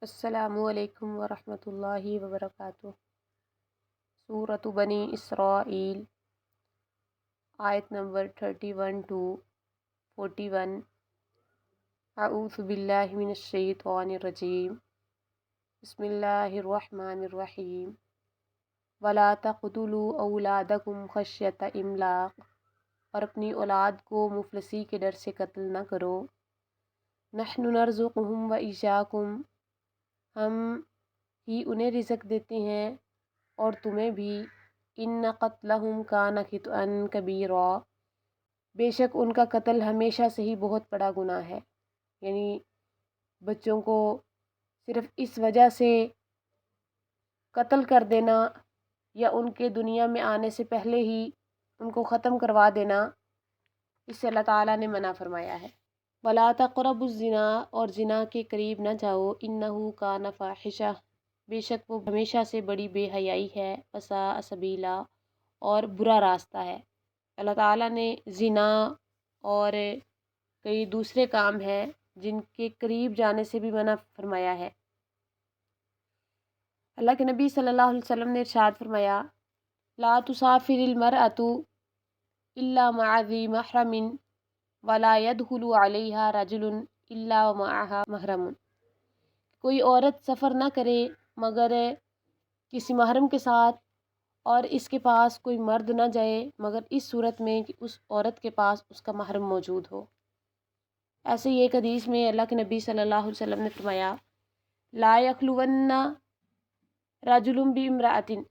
السلام علیکم ورحمۃ اللہ وبرکاتہ۔ سورۃ بنی اسرائیل، آیت نمبر 31 to 41۔ اعوذ باللہ من الشیطان الرجیم، بسم اللہ الرحمن الرحیم۔ ولا تقتلوا اولادکم خشیۃ املاق، اور اپنی اولاد کو مفلسی کے ڈر سے قتل نہ کرو۔ نحن نرزقہم وایاکم، ہم ہی انہیں رزق دیتے ہیں اور تمہیں بھی۔ ان قتلہم کان خطأ کبیرا، بے شک ان کا قتل ہمیشہ سے ہی بہت بڑا گناہ ہے۔ یعنی بچوں کو صرف اس وجہ سے قتل کر دینا یا ان کے دنیا میں آنے سے پہلے ہی ان کو ختم کروا دینا، اس سے اللہ تعالیٰ نے منع فرمایا ہے۔ وَلَا تَقْرَبُوا الزِّنَا، اور زنا کے قریب نہ جاؤ۔ إِنَّهُ كَانَ فَاحِشَةً، بے شک وہ ہمیشہ سے بڑی بے حیائی ہے۔ وَسَاءَ سَبِيلًا، اور برا راستہ ہے۔ اللہ تعالیٰ نے زنا اور کئی دوسرے کام ہیں جن کے قریب جانے سے بھی منع فرمایا ہے۔ اللہ کے نبی صلی اللہ علیہ وسلم نے ارشاد فرمایا، لا تسافر المرأة إلا مع ذي محرم ولا يدخل عليها رجل إلا ومعها محرم، کوئی عورت سفر نہ کرے مگر کسی محرم کے ساتھ، اور اس کے پاس کوئی مرد نہ جائے مگر اس صورت میں کہ اس عورت کے پاس اس کا محرم موجود ہو۔ ایسے ہی ایک حدیث میں اللہ کے نبی صلی اللہ علیہ وسلم نے فرمایا، لا يخلون رجل بامرأة،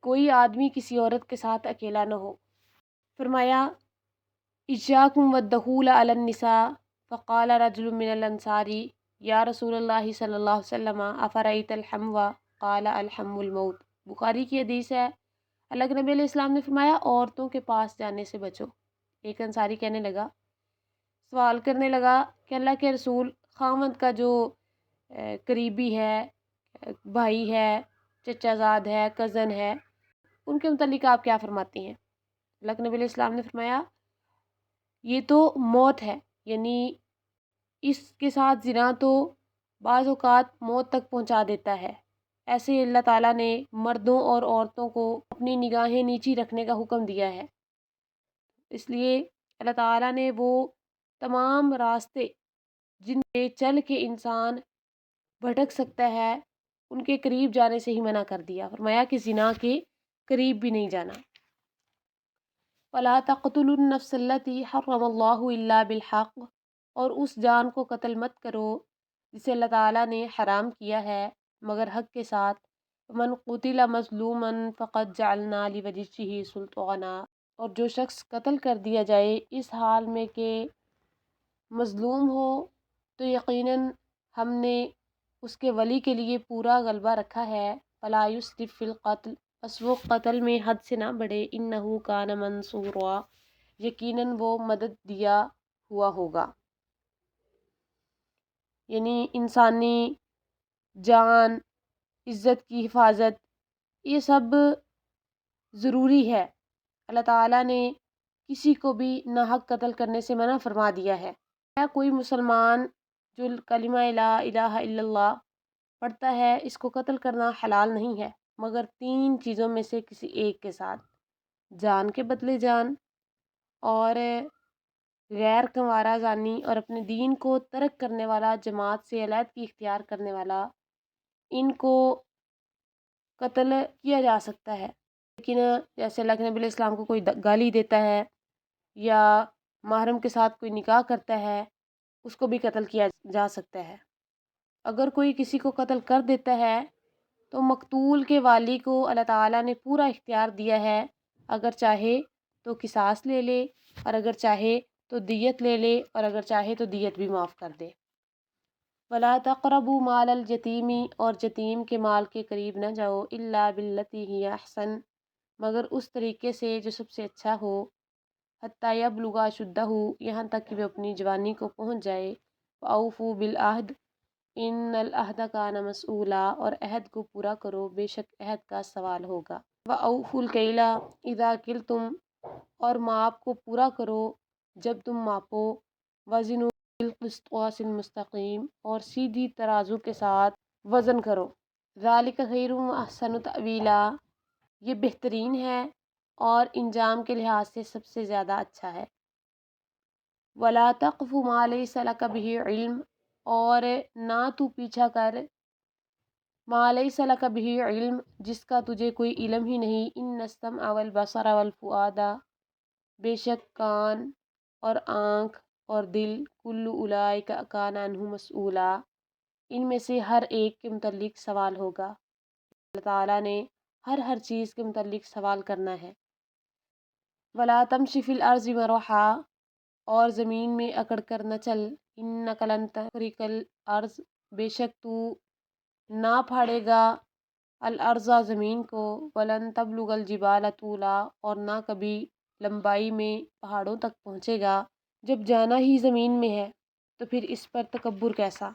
کوئی آدمی کسی عورت کے ساتھ اکیلا نہ ہو۔ فرمایا، إياكم والدخول على النساء، فقال رجل من الانصار یا رسول اللہ صلی اللہ علیہ وسلم افرأيت الحمو، قال الحم الموت۔ بخاری کی حدیث ہے، اللہ کے نبی علیہ السلام نے فرمایا، عورتوں کے پاس جانے سے بچو۔ ایک انصاری کہنے لگا، سوال کرنے لگا کہ اللہ کے رسول، خاوند کا جو قریبی ہے، بھائی ہے، چچا زاد ہے، کزن ہے، ان کے متعلق آپ کیا فرماتے ہیں؟ اللہ کے نبی علیہ السلام نے فرمایا، یہ تو موت ہے، یعنی اس کے ساتھ زنا تو بعض اوقات موت تک پہنچا دیتا ہے۔ ایسے اللہ تعالیٰ نے مردوں اور عورتوں کو اپنی نگاہیں نیچی رکھنے کا حکم دیا ہے۔ اس لیے اللہ تعالیٰ نے وہ تمام راستے جن پہ چل کے انسان بھٹک سکتا ہے، ان کے قریب جانے سے ہی منع کر دیا۔ فرمایا کہ زنا کے قریب بھی نہیں جانا۔ وَلَا تَقْتُلُوا النَّفْسَ الَّتِي حَرَّمَ اللَّهُ إِلَّا بِالْحَقِّ، اور اس جان کو قتل مت کرو جسے اللہ تعالیٰ نے حرام کیا ہے مگر حق کے ساتھ۔ من قتل مظلوما فقد جعلنا لوجهه سلطانا، اور جو شخص قتل کر دیا جائے اس حال میں کہ مظلوم ہو، تو یقیناً ہم نے اس کے ولی کے لیے پورا غلبہ رکھا ہے۔ فلا یسرف فی القتل، بس وہ قتل میں حد سے نہ بڑھے۔ انہ کان منصورا، یقیناً وہ مدد دیا ہوا ہوگا۔ یعنی انسانی جان، عزت کی حفاظت، یہ سب ضروری ہے۔ اللہ تعالیٰ نے کسی کو بھی ناحق قتل کرنے سے منع فرما دیا ہے۔ کوئی مسلمان جو کلمہ لا الہ الا اللہ پڑھتا ہے، اس کو قتل کرنا حلال نہیں ہے مگر تین چیزوں میں سے کسی ایک کے ساتھ: جان کے بدلے جان، اور غیر کنوارہ زانی، اور اپنے دین کو ترک کرنے والا، جماعت سے علیحدگی اختیار کرنے والا، ان کو قتل کیا جا سکتا ہے۔ لیکن جیسے اللہ کے نبی علیہ السلام کو کوئی گالی دیتا ہے یا محرم کے ساتھ کوئی نکاح کرتا ہے، اس کو بھی قتل کیا جا سکتا ہے۔ اگر کوئی کسی کو قتل کر دیتا ہے تو مقتول کے والی کو اللہ تعالیٰ نے پورا اختیار دیا ہے، اگر چاہے تو قصاص لے لے، اور اگر چاہے تو دیت لے لے، اور اگر چاہے تو دیت بھی معاف کر دے۔ وَلَا تَقْرَبُوا مَالَ الْيَتِيمِ، اور یتیم کے مال کے قریب نہ جاؤ۔ إِلَّا بِالَّتِي هِيَ أَحْسَنُ، مگر اس طریقے سے جو سب سے اچھا ہو۔ حَتَّى يَبْلُغَ أَشُدَّهُ، یہاں تک کہ وہ اپنی جوانی کو پہنچ جائے۔ وَأَوْفُوا بِالْعَهْدِ إِنَّ الْعَهْدَ كَانَ مَسْئُولًا، اور عہد کو پورا کرو، بے شک عہد کا سوال ہوگا۔ وَأَوْفُوا الْكَيْلَ إِذَا كِلْتُمْ، اور ماپ کو پورا کرو جب تم ماپو۔ وَزِنُوا بِالْقِسْطَاسِ الْمُسْتَقِيمِ، اور سیدھی ترازو کے ساتھ وزن کرو۔ ذالک خیر و احسن تأویلا، یہ بہترین ہے اور انجام کے لحاظ سے سب سے زیادہ اچھا ہے۔ ولا تقف ما لیس لک بہ علم، اور نہ تو پیچھا کر ما لیس لک بہ علم، جس کا تجھے کوئی علم ہی نہیں۔ ان السمع والبصر والفؤاد، بے شک کان اور آنکھ اور دل، کل اولئک کان عنہ مسئولا، ان میں سے ہر ایک کے متعلق سوال ہوگا۔ اللہ تعالیٰ نے ہر چیز کے متعلق سوال کرنا ہے۔ ولا تمشی فی الارض مرحا، اور زمین میں اکڑ کر نہ چل۔ انک لن تخرق الارض، بے شک تو نہ پھاڑے گا الارض زمین کو، ولن تبلغ الجبال طولا، اور نہ کبھی لمبائی میں پہاڑوں تک پہنچے گا۔ جب جانا ہی زمین میں ہے تو پھر اس پر تکبر کیسا؟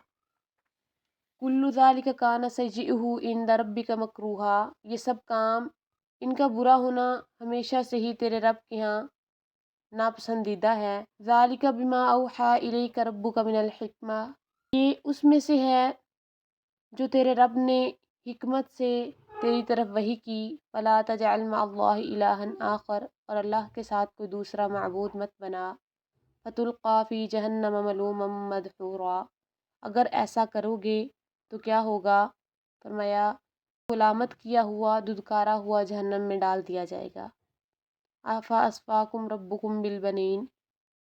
کل ذالک کان سیئہ عند ربک مکروہا، یہ سب کام ان کا برا ہونا ہمیشہ سے ہی تیرے رب کے ہاں ناپسندیدہ ہے۔ ذالک بما اوحی الیک ربک من الحکمہ، یہ اس میں سے ہے جو تیرے رب نے حکمت سے تیری طرف وحی کی۔ فلا تجعل مع اللہ الہا آخر، اور اللہ کے ساتھ کوئی دوسرا معبود مت بنا۔ فتلقی فی جہنم ملوما مدحورا، اگر ایسا کرو گے تو کیا ہوگا؟ فرمایا ملامت کیا ہوا، دھتکارا ہوا جہنم میں ڈال دیا جائے گا۔ افاصفاکم ربکم بالبنین،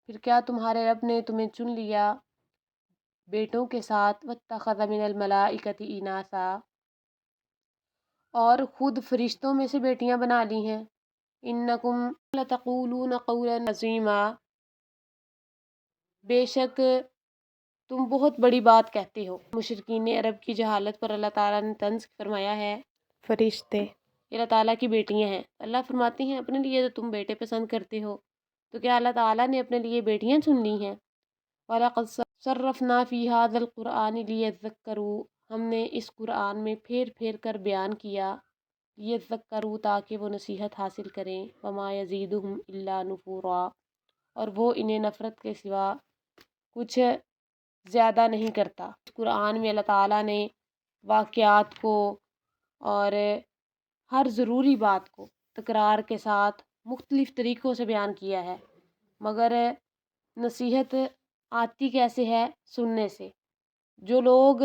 پھر کیا تمہارے رب نے تمہیں چن لیا بیٹوں کے ساتھ؟ واتخذ من الملائکۃ اناثا، اور خود فرشتوں میں سے بیٹیاں بنا لی ہیں۔ انکم لتقولون قولا عظیما، بے شک تم بہت بڑی بات کہتے ہو۔ مشرکین عرب کی جہالت پر اللہ تعالیٰ نے طنز فرمایا ہے فرشتے یہ اللہ تعالیٰ کی بیٹیاں ہیں۔ اللہ فرماتے ہیں اپنے لیے تو تم بیٹے پسند کرتے ہو، تو کیا اللہ تعالیٰ نے اپنے لیے بیٹیاں چن لی ہیں؟ وَلَقَدْ صَرَّفْنَا فِي هَذَا الْقُرْآنِ لِيَذَّكَّرُوا، ہم نے اس قرآن میں پھیر پھیر کر بیان کیا، لِيَذَّكَّرُوا تاکہ وہ نصیحت حاصل کریں، وَمَا يَزِيدُهُمْ إِلَّا نُفُورًا، اور وہ انہیں نفرت کے سوا کچھ زیادہ نہیں کرتا۔ اس قرآن میں اللہ تعالیٰ نے واقعات کو اور ہر ضروری بات کو تکرار کے ساتھ مختلف طریقوں سے بیان کیا ہے، مگر نصیحت آتی کیسے ہے؟ سننے سے۔ جو لوگ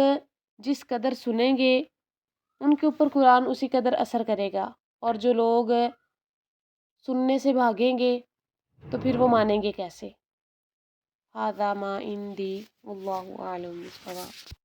جس قدر سنیں گے ان کے اوپر قرآن اسی قدر اثر کرے گا، اور جو لوگ سننے سے بھاگیں گے تو پھر وہ مانیں گے کیسے؟ ھذا ما عندی واللہ اعلم بالصواب۔